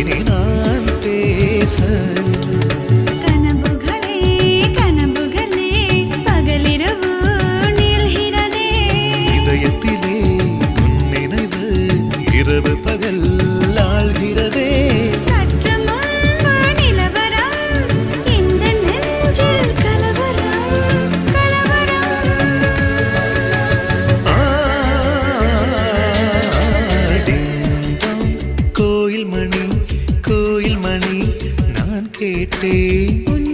இனி நான் பேச கனவுகளே கனவுகளே பகலிரவு நீள்கிறதே இதயத்திலே உன் நினைவு இரவு பகல் ஆழ்கிறதே சற்று முன்பு நிலவரம் இந்த நெஞ்சில் கலவரம் கலவரம் டிங்டாங் கோயில் மணி நான் கேட்டேன் உன்